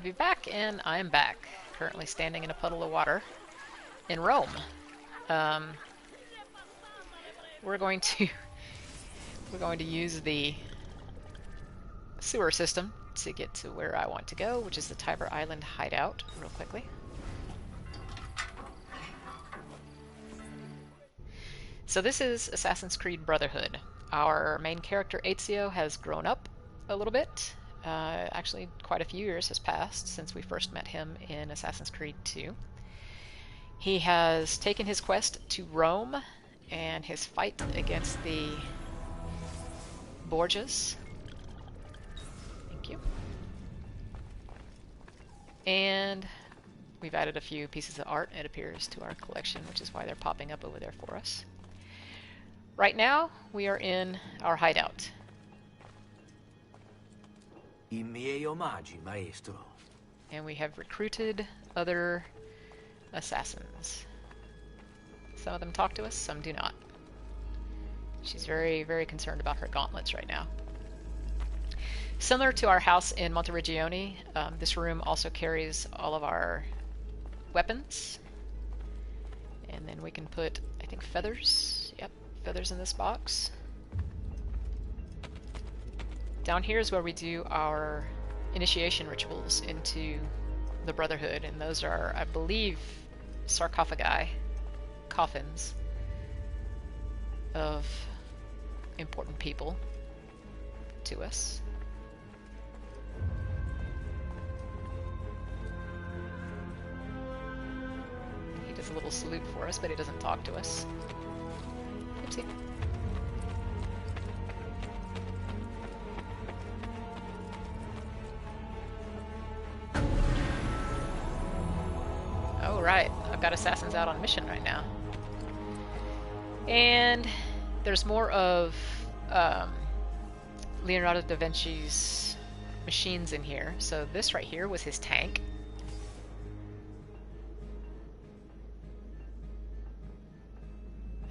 be back, and I'm back. Currently standing in a puddle of water in Rome. Um, we're going to use the sewer system to get to where I want to go, which is the Tiber Island hideout, real quickly. So this is Assassin's Creed Brotherhood. Our main character, Ezio, has grown up a little bit. Actually, quite a few years has passed since we first met him in Assassin's Creed 2. He has taken his quest to Rome and his fight against the Borgias. Thank you. And we've added a few pieces of art, it appears, to our collection, which is why they're popping up over there for us. Right now, we are in our hideout. I miei omaggi, maestro. And we have recruited other assassins. Some of them talk to us, some do not. She's very, very concerned about her gauntlets right now. Similar to our house in Monteriggioni, this room also carries all of our weapons. And then we can put, I think, feathers. Yep, feathers in this box. Down here is where we do our initiation rituals into the Brotherhood, and those are, I believe, sarcophagi, coffins of important people to us. He does a little salute for us, but he doesn't talk to us. Oopsie. Oh, right. I've got assassins out on mission right now. And there's more of Leonardo da Vinci's machines in here. So this right here was his tank.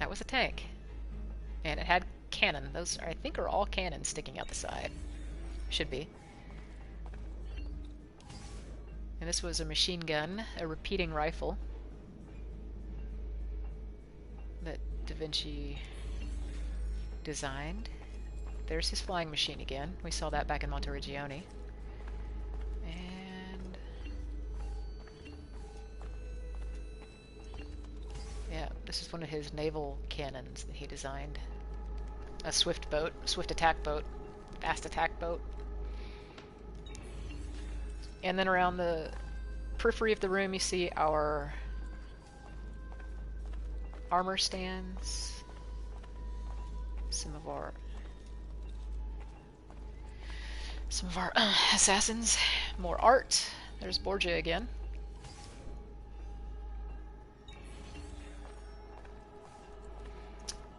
That was a tank. And it had cannon. Those, I think, are all cannons sticking out the side. Should be. And this was a machine gun, a repeating rifle that Da Vinci designed. There's his flying machine again. We saw that back in Monteriggioni. And yeah, this is one of his naval cannons that he designed. A swift boat, swift attack boat, fast attack boat. And then around the periphery of the room you see our armor stands, some of our assassins, more art. There's Borgia again.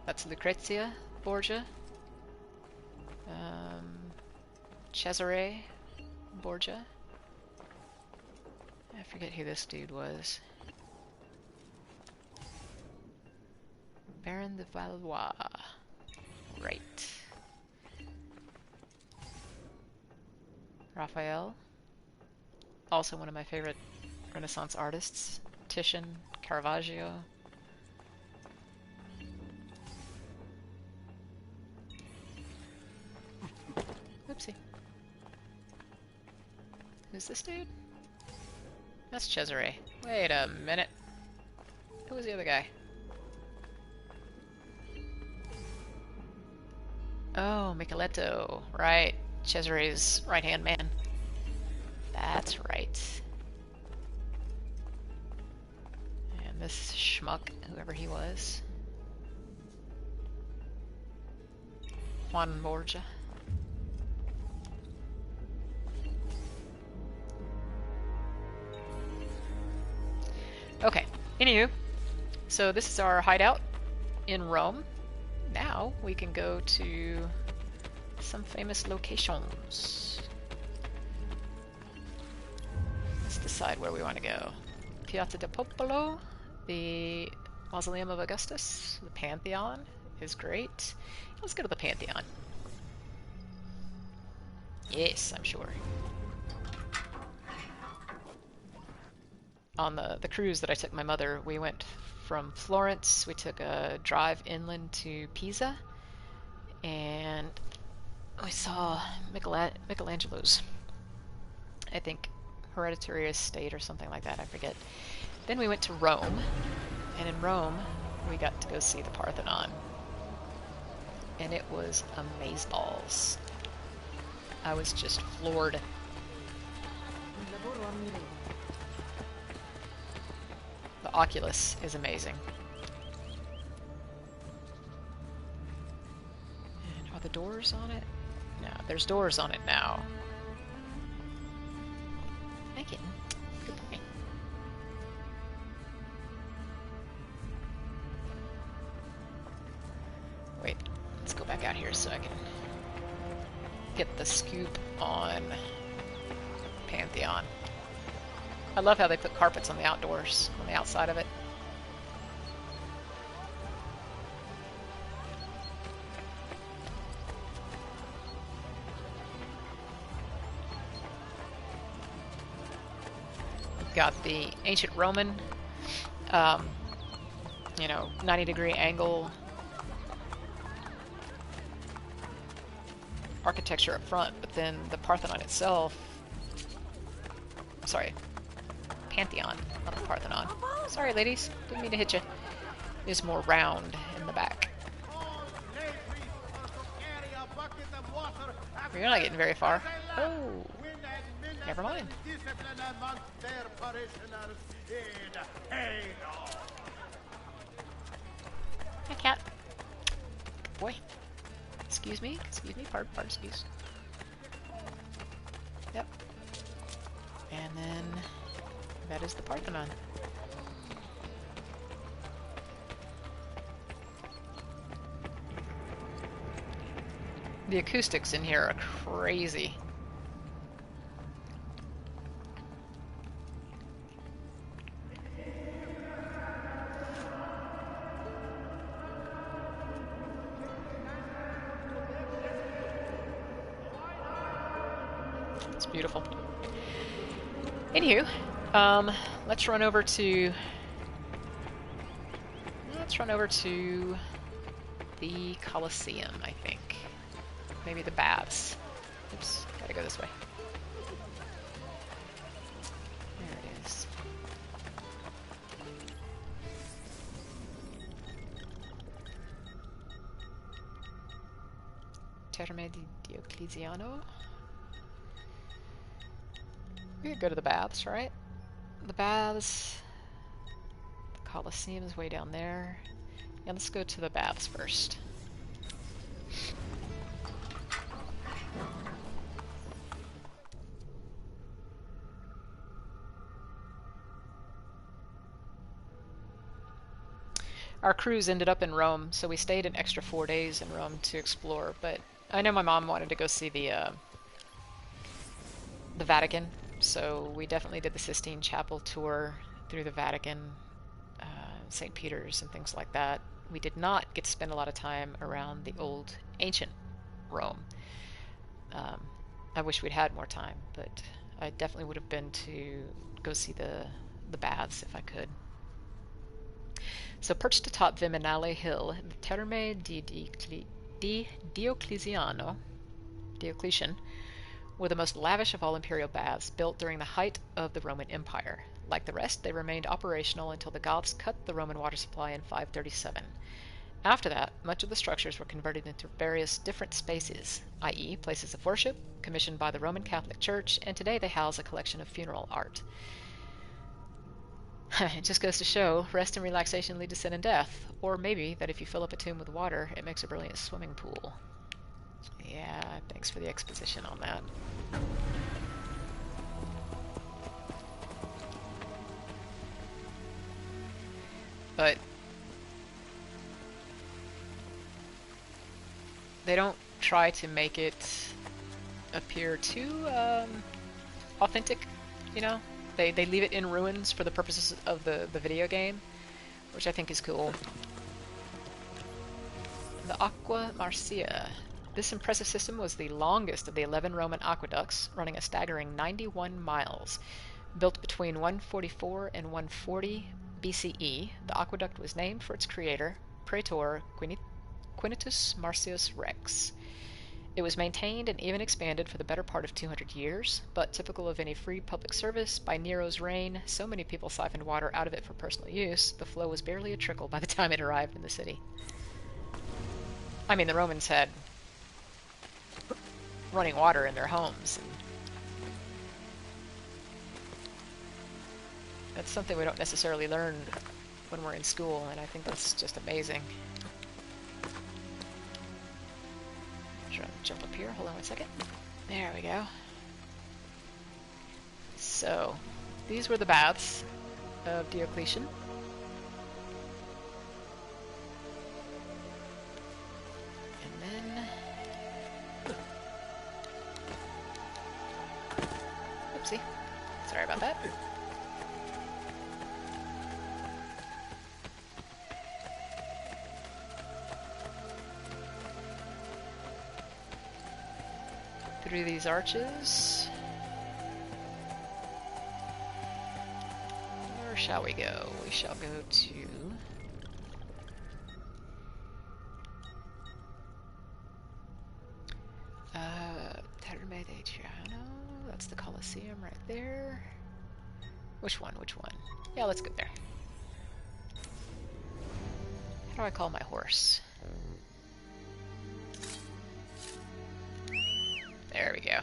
That's Lucrezia Borgia. Cesare Borgia. I forget who this dude was. Baron de Valois. Right. Raphael. Also one of my favorite Renaissance artists. Titian, Caravaggio. Oopsie. Who's this dude? That's Cesare. Wait a minute. Who was the other guy? Oh, Micheletto. Right. Cesare's right-hand man. That's right. And this schmuck, whoever he was. Juan Borgia. Okay, anywho, so this is our hideout in Rome. Now we can go to some famous locations. Let's decide where we want to go. Piazza del Popolo, the Mausoleum of Augustus, the Pantheon is great. Let's go to the Pantheon. Yes, I'm sure. on the cruise that I took my mother, we went from Florence, we took a drive inland to Pisa, and we saw Michelangelo's, I think, Hereditary Estate or something like that, I forget. Then we went to Rome, and in Rome we got to go see the Parthenon, and it was amazeballs. I was just floored. The Oculus is amazing. And are the doors on it? No, there's doors on it now. Hi, kitten. Good boy. Wait, let's go back out here so I can get the scoop on Pantheon. I love how they put carpets on the outdoors, on the outside of it. We've got the ancient Roman, 90-degree angle architecture up front, but then the Parthenon itself, sorry, Pantheon, not the Parthenon. Sorry, ladies, didn't mean to hit you. Is more round in the back. You're not getting very far. Oh, never mind. Hi, cat. Good boy. Excuse me, pardon, excuse. Yep. And then that is the Parthenon. The acoustics in here are crazy. It's beautiful. Anywho, let's run over to the Colosseum, I think. Maybe the baths. Oops, gotta go this way. There it is. Terme di Diocletiano. We could go to the baths, right? The baths. The Colosseum is way down there. Yeah, let's go to the baths first. Our cruise ended up in Rome, so we stayed an extra 4 days in Rome to explore, but I know my mom wanted to go see the Vatican, so we definitely did the Sistine Chapel tour through the Vatican, St. Peter's and things like that. We did not get to spend a lot of time around the old, ancient Rome. I wish we'd had more time, but I definitely would have been to go see the baths if I could. So perched atop Viminale Hill, the Terme di Diocletian were the most lavish of all imperial baths, built during the height of the Roman Empire. Like the rest, they remained operational until the Goths cut the Roman water supply in 537. After that, much of the structures were converted into various different spaces, i.e. places of worship, commissioned by the Roman Catholic Church, and today they house a collection of funeral art. It just goes to show, rest and relaxation lead to sin and death. Or maybe that if you fill up a tomb with water, it makes a brilliant swimming pool. Yeah, thanks for the exposition on that. But they don't try to make it appear too authentic, you know? They leave it in ruins for the purposes of the video game, which I think is cool. The Aqua Marcia. This impressive system was the longest of the 11 Roman aqueducts, running a staggering 91 miles. Built between 144 and 140 BCE, the aqueduct was named for its creator, Praetor Quintus Marcius Rex. It was maintained and even expanded for the better part of 200 years, but typical of any free public service, by Nero's reign, so many people siphoned water out of it for personal use, the flow was barely a trickle by the time it arrived in the city. I mean, the Romans had running water in their homes, and that's something we don't necessarily learn when we're in school, and I think that's just amazing. Jump up here, hold on one second. There we go. So, these were the baths of Diocletian. And then... Oopsie. Sorry about that. Through these arches. Where shall we go? We shall go to... Terme de Triano. That's the Colosseum right there. Which one? Which one? Yeah, let's go there. How do I call my horse? There we go.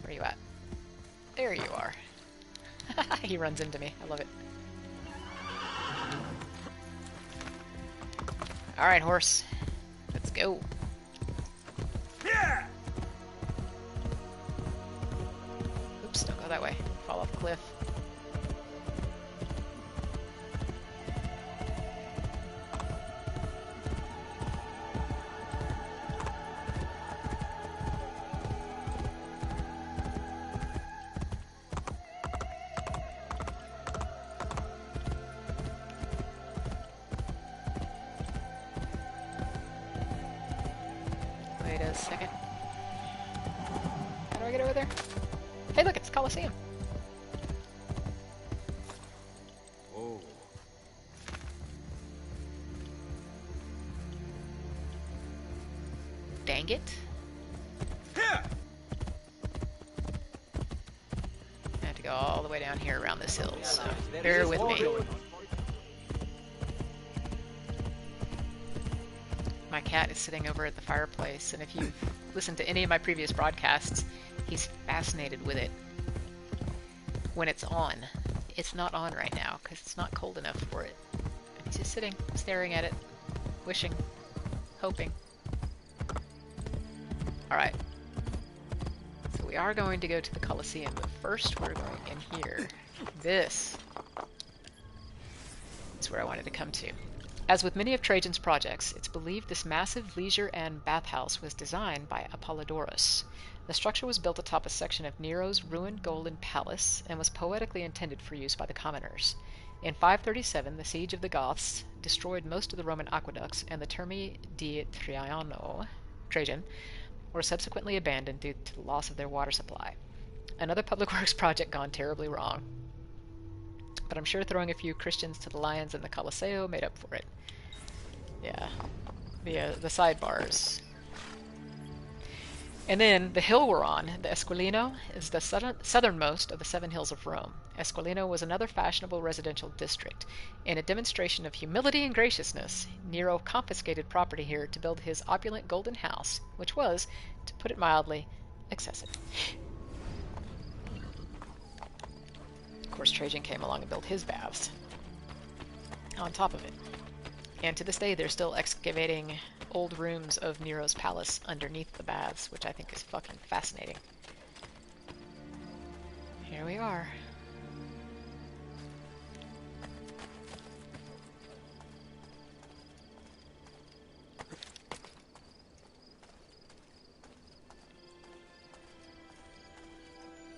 Where are you at? There you are. He runs into me. I love it. Alright, horse. Let's go. Oops, don't go that way. Fall off the cliff. Wait a second. How do I get over there? Hey, look, it's Colosseum. Oh. Dang it. I have to go all the way down here around this hill, so bear with me. My cat is sitting over at the fireplace, and if you've listened to any of my previous broadcasts, he's fascinated with it when it's on. It's not on right now, because it's not cold enough for it. And he's just sitting, staring at it, wishing, hoping. Alright. So we are going to go to the Colosseum, but first we're going in here. This is where I wanted to come to. As with many of Trajan's projects, it's believed this massive leisure and bathhouse was designed by Apollodorus. The structure was built atop a section of Nero's ruined golden palace and was poetically intended for use by the commoners. In 537, the siege of the Goths destroyed most of the Roman aqueducts, and the Termi di Trajan, were subsequently abandoned due to the loss of their water supply. Another public works project gone terribly wrong. But I'm sure throwing a few Christians to the lions in the Colosseo made up for it. Yeah, the sidebars. And then the hill we're on, the Esquilino, is the southernmost of the 7 hills of Rome. Esquilino was another fashionable residential district. In a demonstration of humility and graciousness, Nero confiscated property here to build his opulent golden house, which was, to put it mildly, excessive. Of course, Trajan came along and built his baths on top of it. And to this day, they're still excavating old rooms of Nero's palace underneath the baths, which I think is fucking fascinating. Here we are.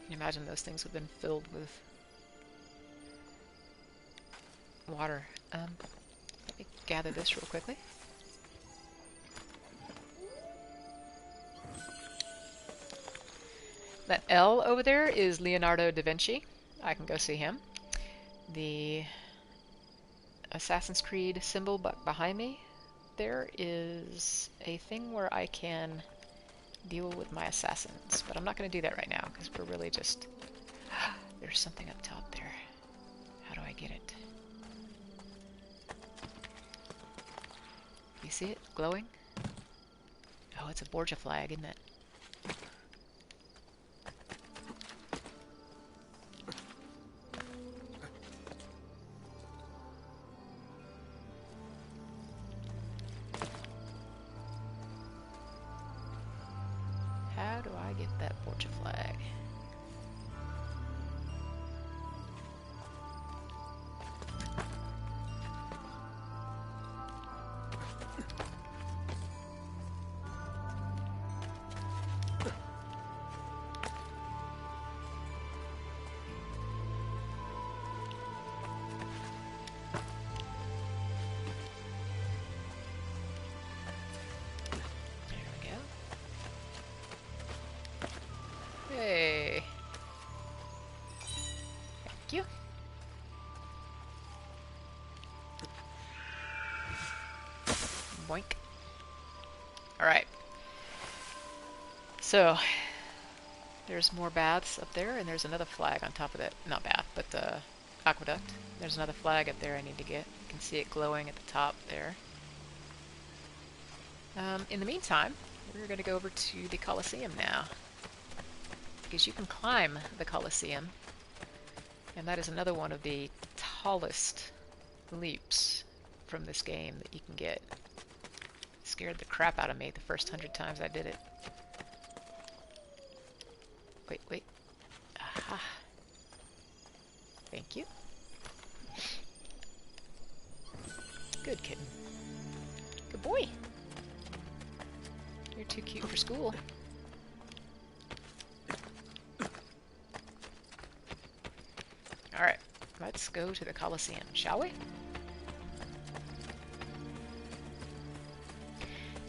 Can you imagine those things would have been filled with water? Let me gather this real quickly. That L over there is Leonardo da Vinci. I can go see him. The Assassin's Creed symbol behind me, there is a thing where I can deal with my assassins, but I'm not going to do that right now because we're really just... There's something up top there. How do I get it? You see it glowing? Oh, it's a Borgia flag, isn't it? How do I get that Borgia flag? Hey. Thank you. Boink. Alright. So, there's more baths up there, and there's another flag on top of that. Not bath, but the aqueduct. There's another flag up there I need to get. You can see it glowing at the top there. In the meantime, we're going to go over to the Colosseum now. Because you can climb the Colosseum, and that is another one of the tallest leaps from this game that you can get. It scared the crap out of me the first 100 times I did it. Wait. Aha. Thank you. Good kitten. Good boy. You're too cute for school. Alright, let's go to the Colosseum, shall we?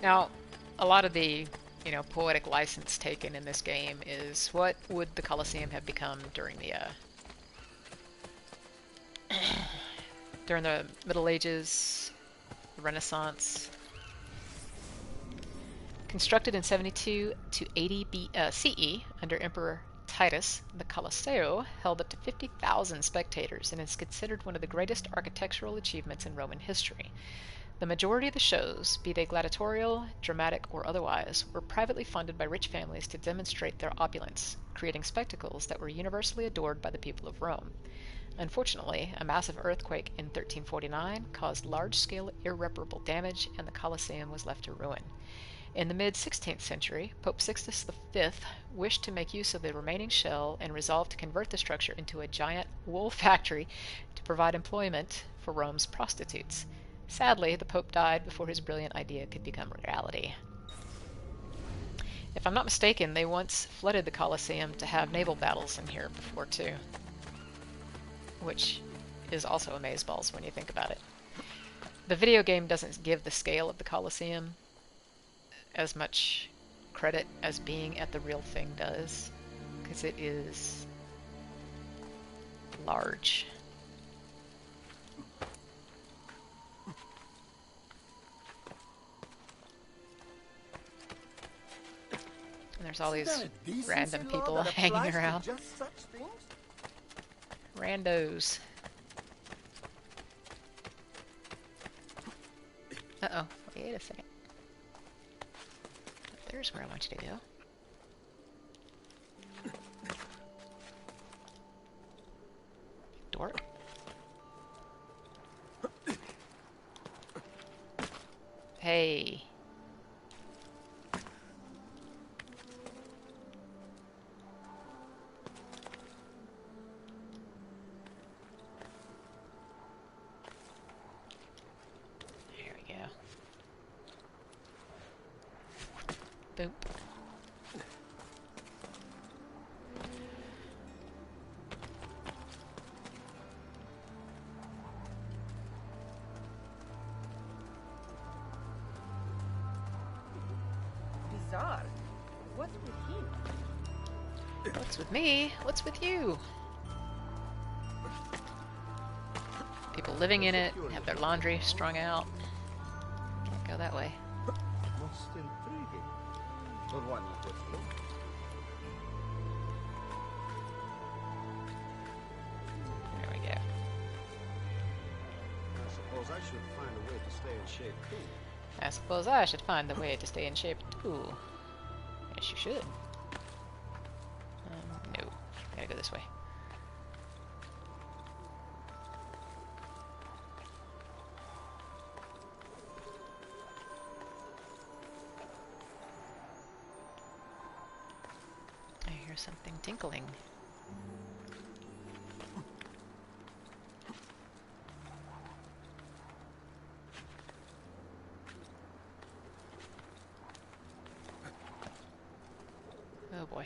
Now, a lot of the, poetic license taken in this game is what would the Colosseum have become during the Middle Ages, the Renaissance. Constructed in 72 to 80 CE under Emperor Titus, the Colosseo held up to 50,000 spectators and is considered one of the greatest architectural achievements in Roman history. The majority of the shows, be they gladiatorial, dramatic, or otherwise, were privately funded by rich families to demonstrate their opulence, creating spectacles that were universally adored by the people of Rome. Unfortunately, a massive earthquake in 1349 caused large-scale irreparable damage, and the Colosseum was left to ruin. In the mid-16th century, Pope Sixtus V wished to make use of the remaining shell and resolved to convert the structure into a giant wool factory to provide employment for Rome's prostitutes. Sadly, the Pope died before his brilliant idea could become reality. If I'm not mistaken, they once flooded the Colosseum to have naval battles in here before, too. Which is also amazeballs when you think about it. The video game doesn't give the scale of the Colosseum as much credit as being at the real thing does, because it is large. And there's all these random people hanging around. Randos. Uh-oh, wait a second. There's where I want you to go. Dork. Hey. Here we go. Boop. Bizarre. What's with him? What's with me? What's with you? People living in it, have their laundry strung out. Can't go that way. Most intriguing. For one of this look. There we go. I suppose I should find a way to stay in shape too. I suppose I should find the way to stay in shape too. Yes, you should. No. Gotta go this way. I hear something tinkling. Oh boy.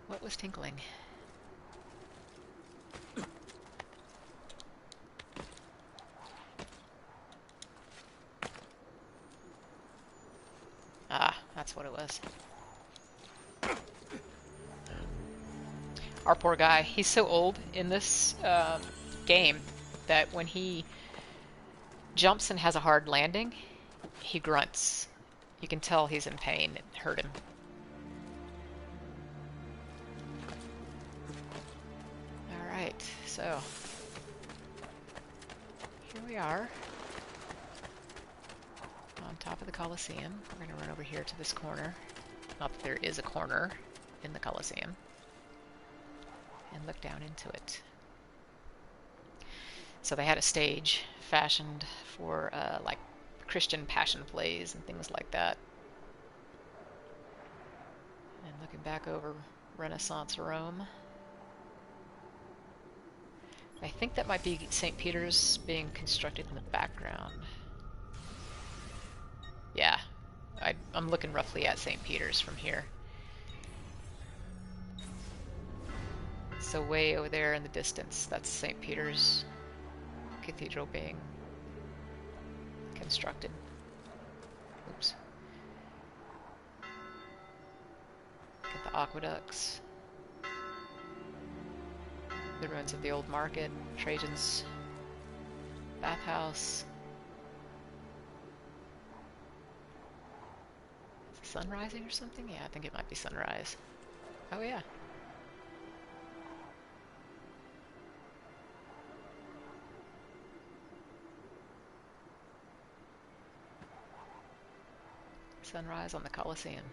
What was tinkling? Ah, that's what it was. Our poor guy. He's so old in this game that when he jumps and has a hard landing, he grunts. You can tell he's in pain. It hurt him. Alright, so here we are on top of the Colosseum. We're going to run over here to this corner. Not that there is a corner in the Colosseum. And look down into it. So they had a stage fashioned for like Christian passion plays and things like that. And looking back over Renaissance Rome. I think that might be St. Peter's being constructed in the background. Yeah, I'm looking roughly at St. Peter's from here. So way over there in the distance, that's St. Peter's Cathedral being constructed. Oops. Got the aqueducts. The ruins of the old market, Trajan's bathhouse. Is the sun rising or something? Yeah, I think it might be sunrise. Oh yeah. Sunrise on the Colosseum.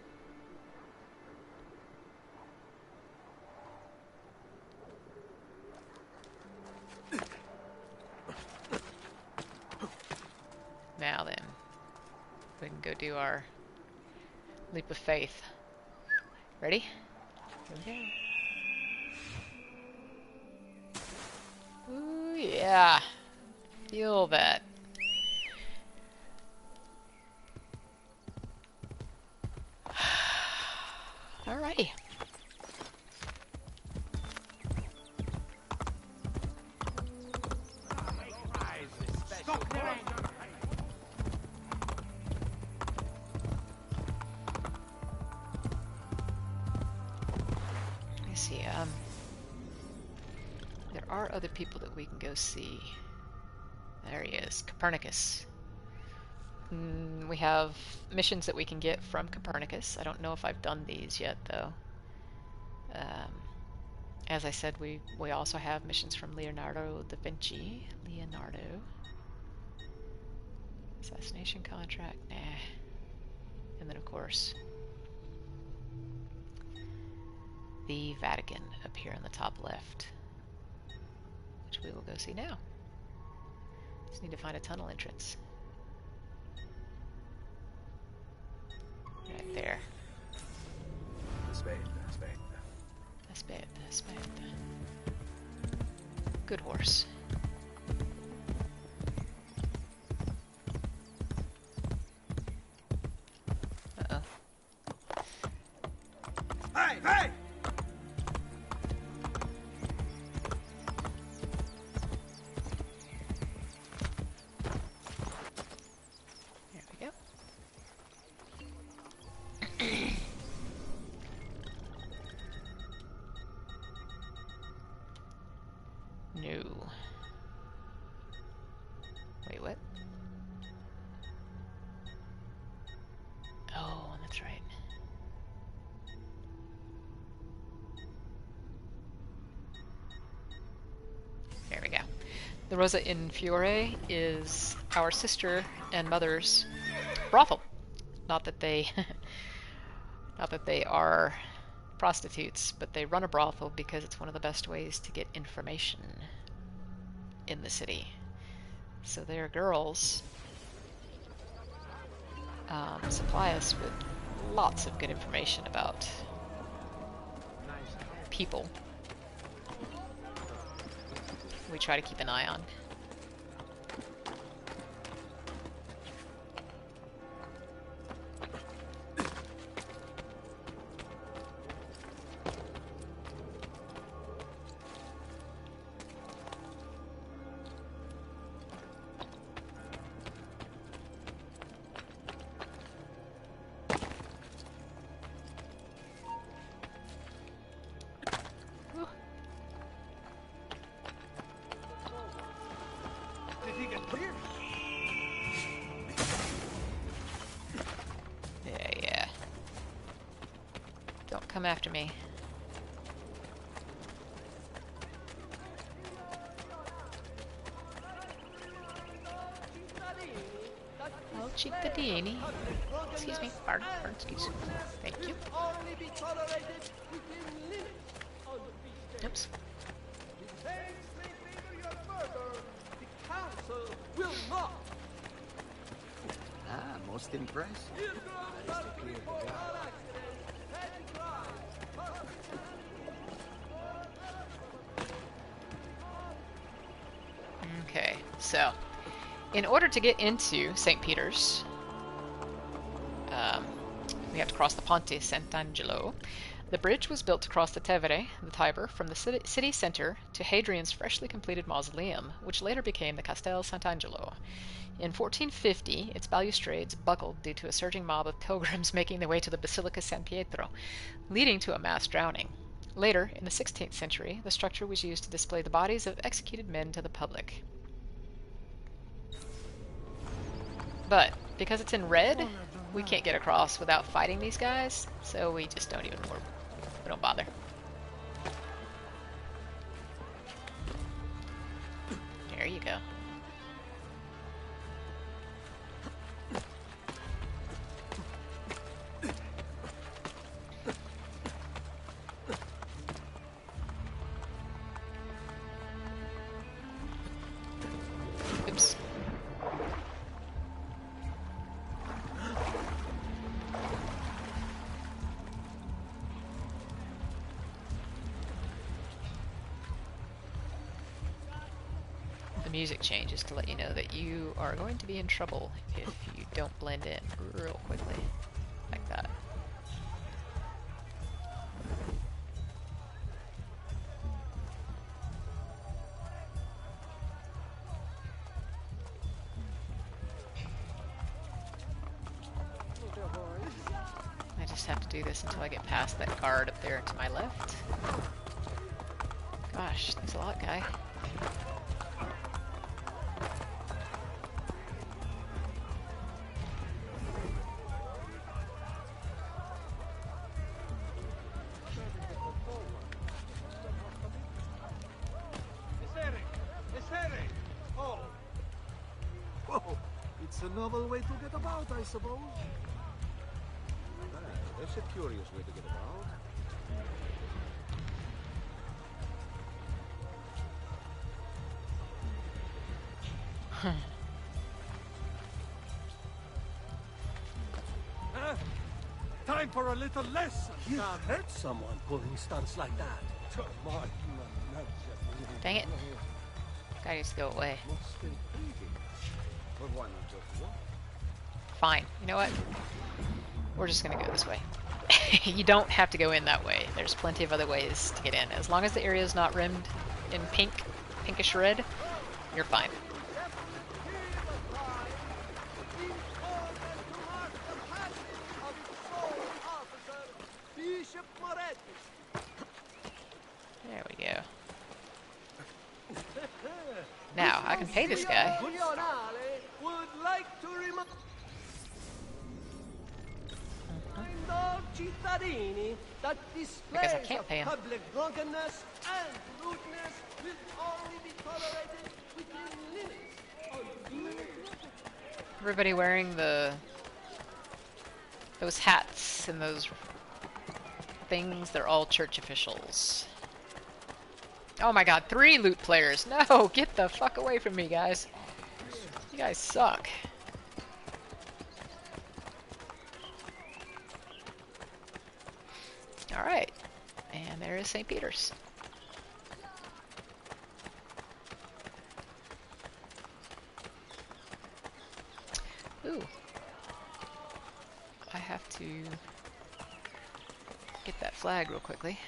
Now then, we can go do our leap of faith. Ready? Here we go. Ooh, yeah. Feel that. Alrighty. Let's see, there are other people that we can go see. There he is, Copernicus. We have missions that we can get from Copernicus. I don't know if I've done these yet, though. As I said, we also have missions from Leonardo da Vinci. Leonardo. Assassination contract? Nah. And then, of course, the Vatican up here in the top left, which we will go see now. Just need to find a tunnel entrance. Right there. Aspetta. Good horse. Uh-oh. Hey! There we go. The Rosa in Fiore is our sister and mother's brothel. Not that they, not that they are prostitutes, but they run a brothel because it's one of the best ways to get information in the city. So their girls supply us with lots of good information about people we try to keep an eye on. Yeah. Don't come after me. Oh, cittadini. Excuse me. Pardon, excuse me. Thank you. Oops. Ah, most impressed. Okay, so in order to get into St. Peter's, we have to cross the Ponte Sant'Angelo. The bridge was built to cross the Tevere, the Tiber, from the city center to Hadrian's freshly completed mausoleum, which later became the Castel Sant'Angelo. In 1450, its balustrades buckled due to a surging mob of pilgrims making their way to the Basilica San Pietro, leading to a mass drowning. Later, in the 16th century, the structure was used to display the bodies of executed men to the public. But because it's in red, we can't get across without fighting these guys, so we just don't even we don't bother. There you go. Oops. The music changes to let you know that you are going to be in trouble if you don't blend in real quickly, like that. I just have to do this until I get past that guard up there to my left. Gosh, thanks a lot, guy. Whoa, it's a novel way to get about, I suppose. Ah, that's a curious way to get about. Time for a little lesson. You hurt someone pulling stunts like that. Dang it. Guy needs to go away. Most intriguing. But why not just walk? Fine. You know what? We're just gonna go this way. You don't have to go in that way. There's plenty of other ways to get in. As long as the area is not rimmed in pinkish red, you're fine. There we go. Now, I can pay this guy. Because I can't pay him. Public drunkenness and rudeness will only be tolerated Everybody wearing those hats and those things, they're all church officials. Oh my god, 3 loot players! No! Get the fuck away from me, guys! You guys suck. Alright. And there is St. Peter's. Ooh. I have to get that flag real quickly.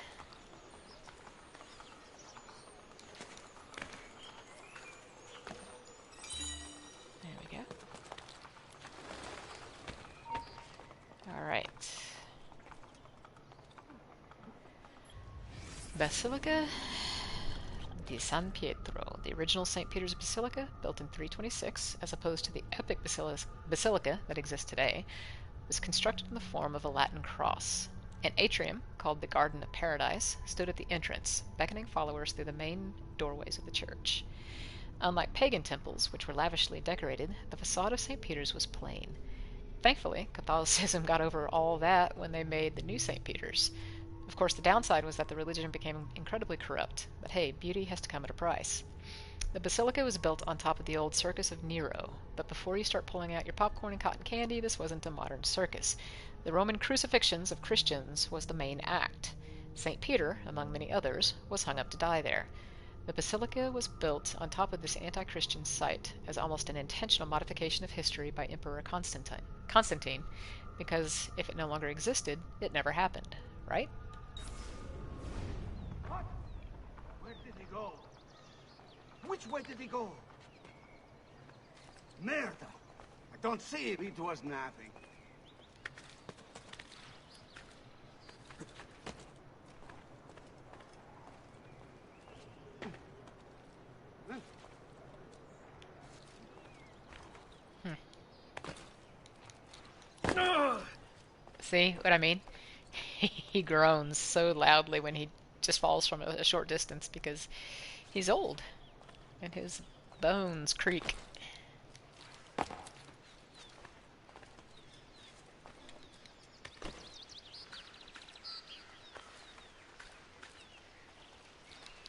There we go. Alright. Basilica di San Pietro, the original St. Peter's Basilica, built in 326, as opposed to the epic basilica that exists today, was constructed in the form of a Latin cross. An atrium, called the Garden of Paradise, stood at the entrance, beckoning followers through the main doorways of the church. Unlike pagan temples, which were lavishly decorated, the facade of St. Peter's was plain. Thankfully, Catholicism got over all that when they made the new St. Peter's. Of course, the downside was that the religion became incredibly corrupt, but hey, beauty has to come at a price. The basilica was built on top of the old Circus of Nero, but before you start pulling out your popcorn and cotton candy, this wasn't a modern circus. The Roman crucifixions of Christians was the main act. St. Peter, among many others, was hung up to die there. The basilica was built on top of this anti-Christian site as almost an intentional modification of history by Emperor Constantine, because if it no longer existed, it never happened, right? What? Where did he go? Which way did he go? Merda! I don't see him. It was nothing. See what I mean? He groans so loudly when he just falls from a short distance because he's old and his bones creak.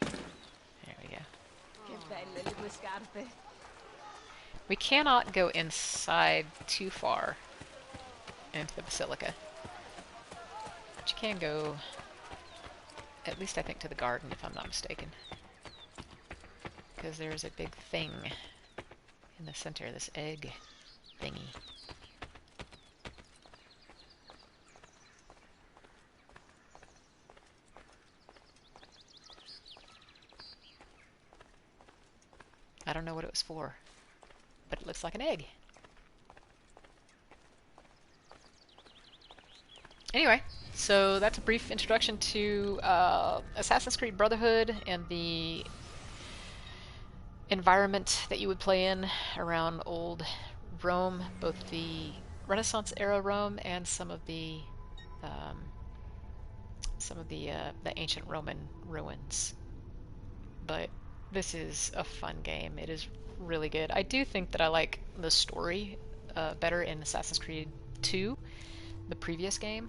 There we go. We cannot go inside too far into the basilica. But you can go, at least I think, to the garden, if I'm not mistaken. Because there's a big thing in the center, this egg thingy. I don't know what it was for, but it looks like an egg. Anyway, so that's a brief introduction to Assassin's Creed Brotherhood and the environment that you would play in around old Rome, both the Renaissance era Rome and some of the ancient Roman ruins. But this is a fun game. It is really good. I do think that I like the story better in Assassin's Creed 2, the previous game,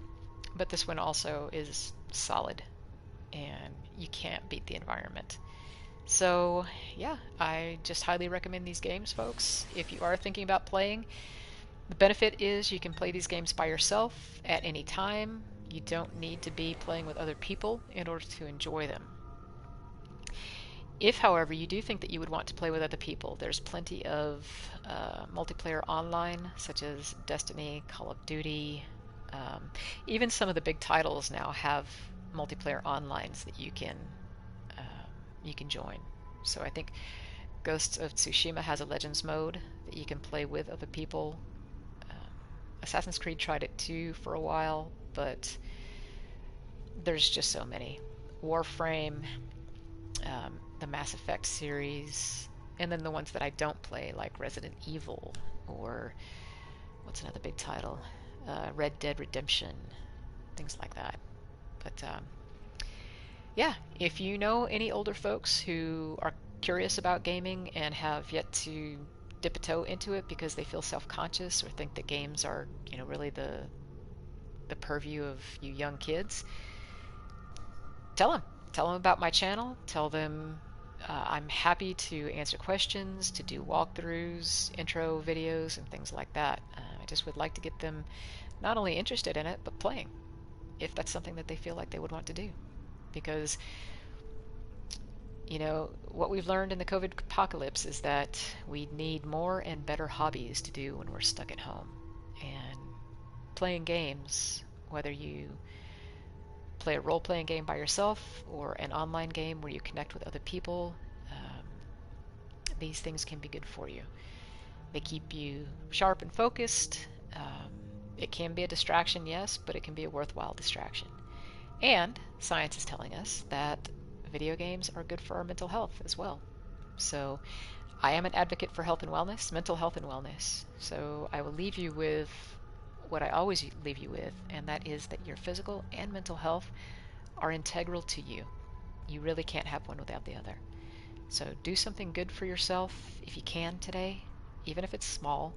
but this one also is solid, and you can't beat the environment. So yeah, I just highly recommend these games, folks. If you are thinking about playing, the benefit is you can play these games by yourself at any time. You don't need to be playing with other people in order to enjoy them. If, however, you do think that you would want to play with other people, there's plenty of multiplayer online, such as Destiny, Call of Duty. Even some of the big titles now have multiplayer onlines that you can join. So I think Ghosts of Tsushima has a Legends mode that you can play with other people. Assassin's Creed tried it too for a while, but there's just so many. Warframe, the Mass Effect series, and then the ones that I don't play, like Resident Evil, or what's another big title? Red Dead Redemption, things like that. But yeah, if you know any older folks who are curious about gaming and have yet to dip a toe into it because they feel self-conscious or think that games are, really the purview of you young kids, tell them. Tell them about my channel. Tell them I'm happy to answer questions, to do walkthroughs, intro videos, and things like that. I just would like to get them not only interested in it, but playing, if that's something that they feel like they would want to do. Because, what we've learned in the COVID apocalypse is that we need more and better hobbies to do when we're stuck at home. And playing games, whether you play a role-playing game by yourself or an online game where you connect with other people, these things can be good for you. They keep you sharp and focused. It can be a distraction, yes, but it can be a worthwhile distraction. And science is telling us that video games are good for our mental health as well. So I am an advocate for health and wellness, mental health and wellness. So I will leave you with what I always leave you with, and that is that your physical and mental health are integral to you. You really can't have one without the other. So do something good for yourself if you can today, even if it's small,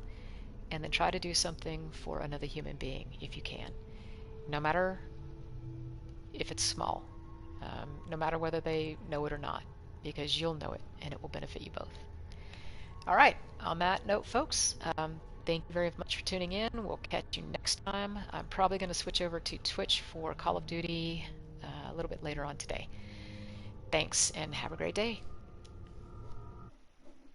and then try to do something for another human being if you can. No matter if it's small, no matter whether they know it or not, because you'll know it and it will benefit you both. All right, on that note, folks, thank you very much for tuning in. We'll catch you next time. I'm probably going to switch over to Twitch for Call of Duty a little bit later on today. Thanks, and have a great day.